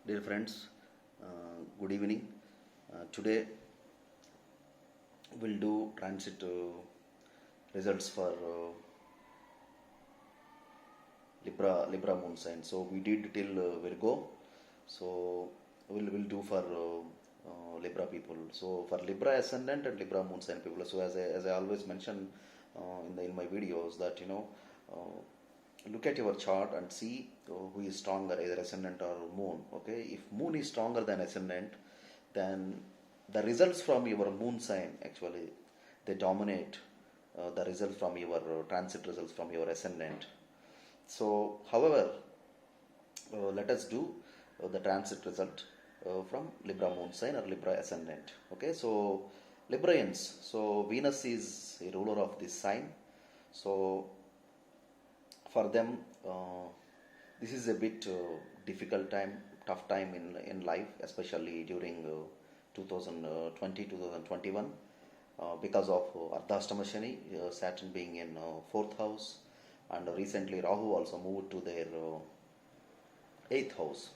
Dear friends, good evening. Today we'll do transit results for Libra moon sign. So we did till Virgo. So we'll do for Libra people. So for Libra ascendant and Libra moon sign people. So as I always mention in my videos that look at your chart and see who is stronger, either ascendant or moon. Okay, if moon is stronger than ascendant, then the results from your moon sign actually they dominate the results from your transit results from your ascendant. So, however, let us do the transit result from Libra moon sign or Libra ascendant. Okay, so Libraians. So Venus is a ruler of this sign. So for them, this is a bit difficult time, tough time in life, especially during 2020 2021 because of Ardhashtama Shani, Saturn being in 4th house, and recently Rahu also moved to their 8th house.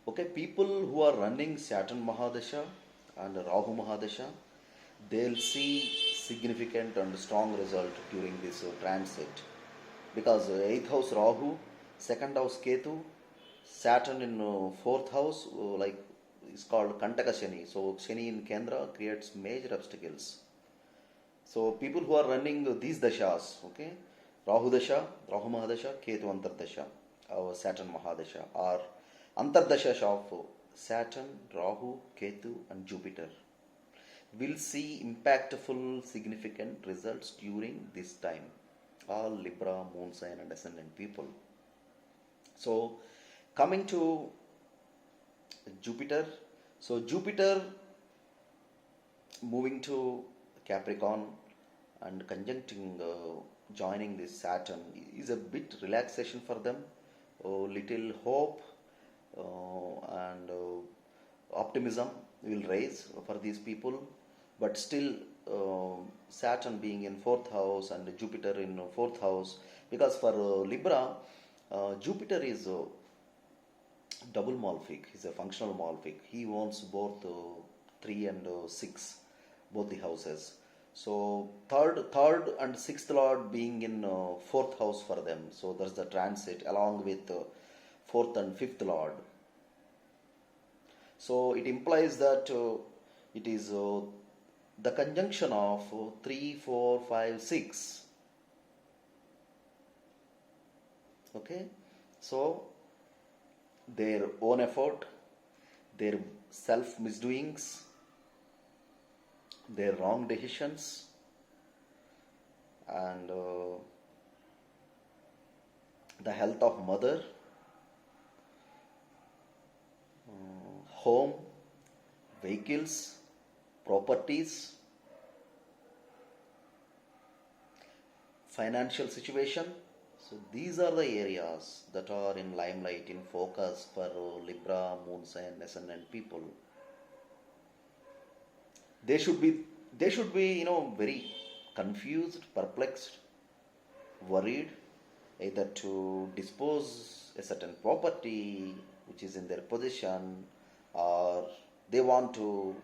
Okay, people who are running Saturn Mahadasha and Rahu Mahadasha, they'll see significant and strong result during this transit, because 8th house Rahu, 2nd house Ketu, Saturn in 4th house, like is called Kantaka Shani. So Shani in Kendra creates major obstacles. So people who are running these dashas, okay, Rahu Dasha, Rahu Mahadasha, Ketu Antardasha, or Saturn Mahadasha, or Antardasha of Saturn, Rahu, Ketu, and Jupiter, will see impactful, significant results during this time. All Libra, moon sign, and ascendant people. So, coming to Jupiter. So, Jupiter moving to Capricorn and conjuncting, joining this Saturn is a bit relaxation for them. Little hope and optimism will raise for these people, but still Saturn being in 4th house and Jupiter in 4th house, because for Libra, Jupiter is double malefic. He's a functional malefic. He owns both 3 and 6, both the houses. So third and 6th lord being in 4th house for them. So there's the transit along with 4th and 5th lord. So it implies that it is the conjunction of 3, 4, 5, 6. Okay, so their own effort, their self misdoings, their wrong decisions, and the health of mother, home, vehicles, properties, financial situation. So these are the areas that are in limelight, in focus for Libra, moon sign, ascendant people. They should be very confused, perplexed, worried, either to dispose a certain property which is in their possession, or they want to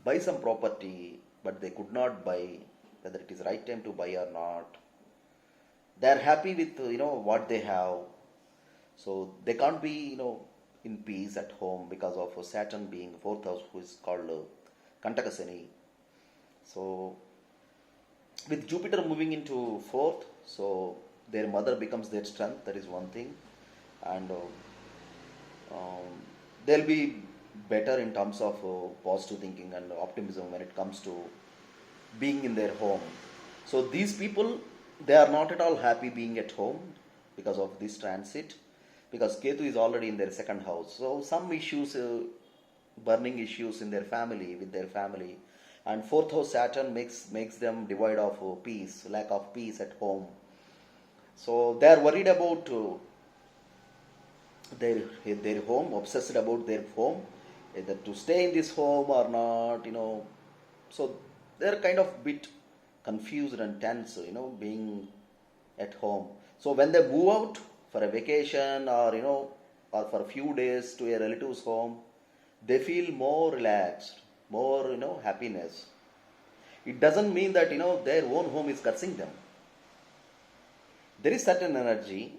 buy some property but they could not buy, whether it is right time to buy or not. They are happy with what they have, so they can't be in peace at home because of Saturn being 4th house, who is called Kantaka Shani. So with Jupiter moving into 4th, so their mother becomes their strength. That is one thing, and they'll be better in terms of positive thinking and optimism when it comes to being in their home. So these people, they are not at all happy being at home because of this transit, because Ketu is already in their 2nd house. So some issues, burning issues in their family, with their family, and 4th house Saturn makes them devoid of peace, lack of peace at home. So they are worried about their home, obsessed about their home, either to stay in this home or not. So they are kind of bit confused and tense, being at home. So when they move out for a vacation or or for a few days to a relative's home, they feel more relaxed, more happiness. It doesn't mean that their own home is cursing them. There is certain energy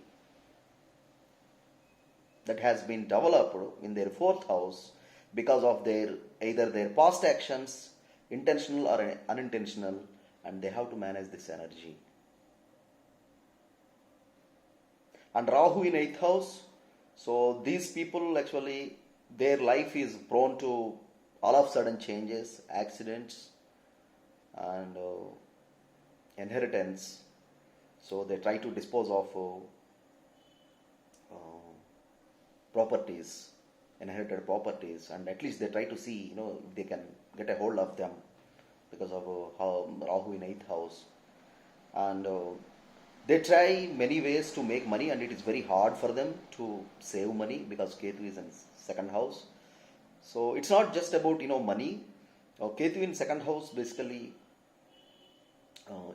that has been developed in their fourth house because of their either their past actions, intentional or unintentional, and they have to manage this energy. And Rahu in 8th house, so these people actually, their life is prone to all of sudden changes, accidents, and inheritance. So they try to dispose of properties, inherited properties, and at least they try to see, if they can get a hold of them because of how Rahu in 8th house. And they try many ways to make money, and it is very hard for them to save money because Ketu is in 2nd house. So it's not just about money. Ketu in 2nd house basically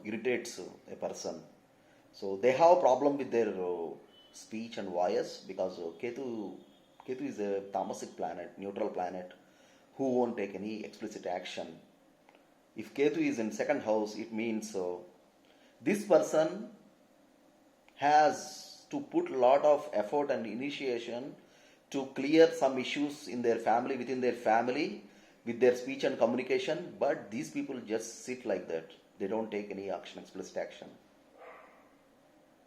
irritates a person. So they have a problem with their speech and voice because Ketu is a tamasic planet, neutral planet, who won't take any explicit action. If Ketu is in 2nd house, it means this person has to put a lot of effort and initiation to clear some issues in their family, within their family, with their speech and communication, but these people just sit like that. They don't take any action, explicit action.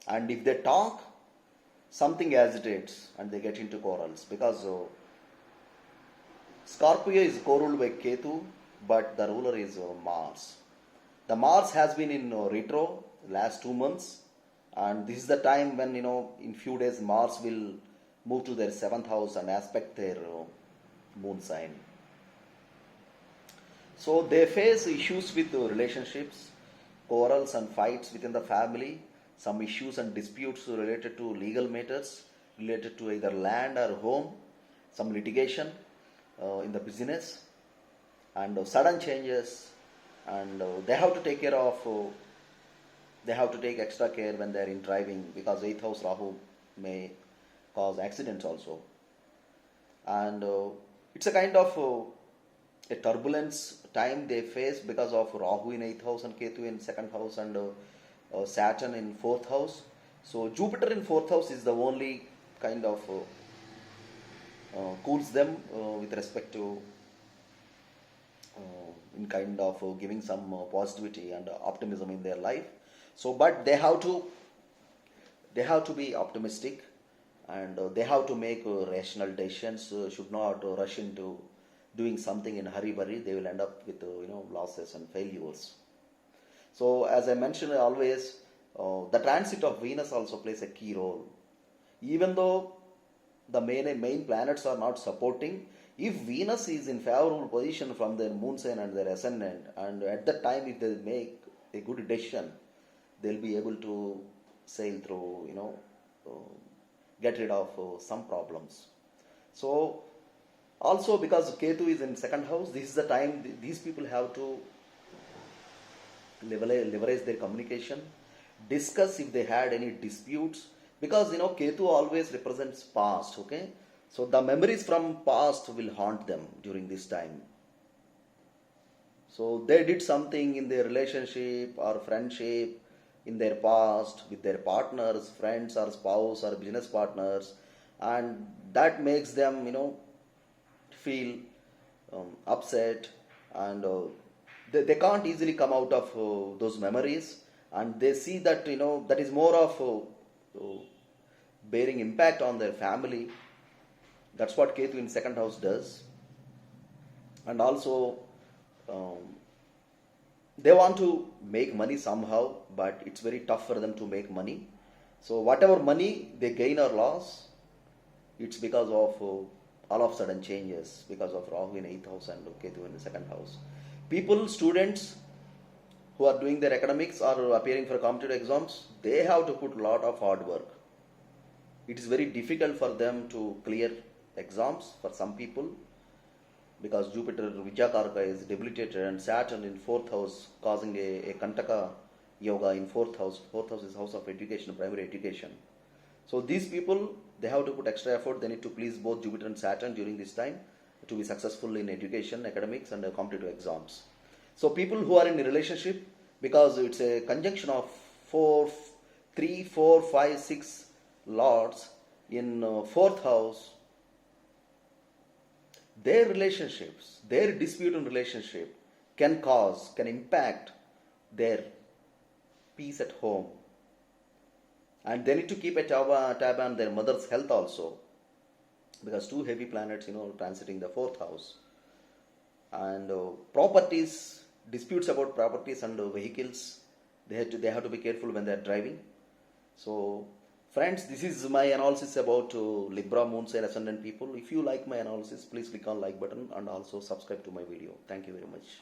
And if they talk, something agitates and they get into quarrels because Scorpio is co-ruled by Ketu, but the ruler is Mars. The Mars has been in retro last 2 months, and this is the time when in few days Mars will move to their 7th house and aspect their moon sign. So they face issues with relationships, quarrels and fights within the family, some issues and disputes related to legal matters, related to either land or home, some litigation in the business, and sudden changes, and they have to take care of, they have to take extra care when they are in driving because 8th house Rahu may cause accidents also. And it's a kind of a turbulence time they face because of Rahu in 8th house and Ketu in 2nd house and Saturn in 4th house. So Jupiter in 4th house is the only kind of cools them with respect to in kind of giving some positivity and optimism in their life. So but they have to be optimistic, and they have to make rational decisions, should not rush into doing something in hurry burry. They will end up with losses and failures. So as I mentioned always, the transit of Venus also plays a key role. Even though the main planets are not supporting, if Venus is in favorable position from their moon sign and their ascendant, and at that time if they make a good decision, they'll be able to sail through, get rid of some problems. So also because Ketu is in 2nd house, this is the time these people have to leverage their communication, discuss if they had any disputes, because Ketu always represents past. Okay, so the memories from past will haunt them during this time. So they did something in their relationship or friendship in their past with their partners, friends or spouse or business partners, and that makes them feel upset, and they can't easily come out of those memories, and they see that that is more of bearing impact on their family. That's what Ketu in 2nd house does. And also they want to make money somehow, but it's very tough for them to make money. So whatever money they gain or loss, it's because of all of sudden changes, because of Rahu in 8th house and Ketu in the 2nd house. People, students who are doing their academics or appearing for competitive exams, they have to put a lot of hard work. It is very difficult for them to clear exams for some people, because Jupiter Vijayakaraka is debilitated and Saturn in 4th house causing a Kantaka yoga in 4th house. 4th house is house of education, primary education. So these people they have to put extra effort. They need to please both Jupiter and Saturn during this time to be successful in education, academics, and competitive exams. So people who are in a relationship, because it's a conjunction of 3, 4, 5, 6 lords in fourth house, their relationships, their dispute in relationship can impact their peace at home. And they need to keep a tab on their mother's health also, because two heavy planets, transiting the fourth house. And properties, disputes about properties and vehicles, they have to be careful when they are driving. So friends, this is my analysis about Libra moon sign ascendant people. If you like my analysis, please click on like button and also subscribe to my video. Thank you very much.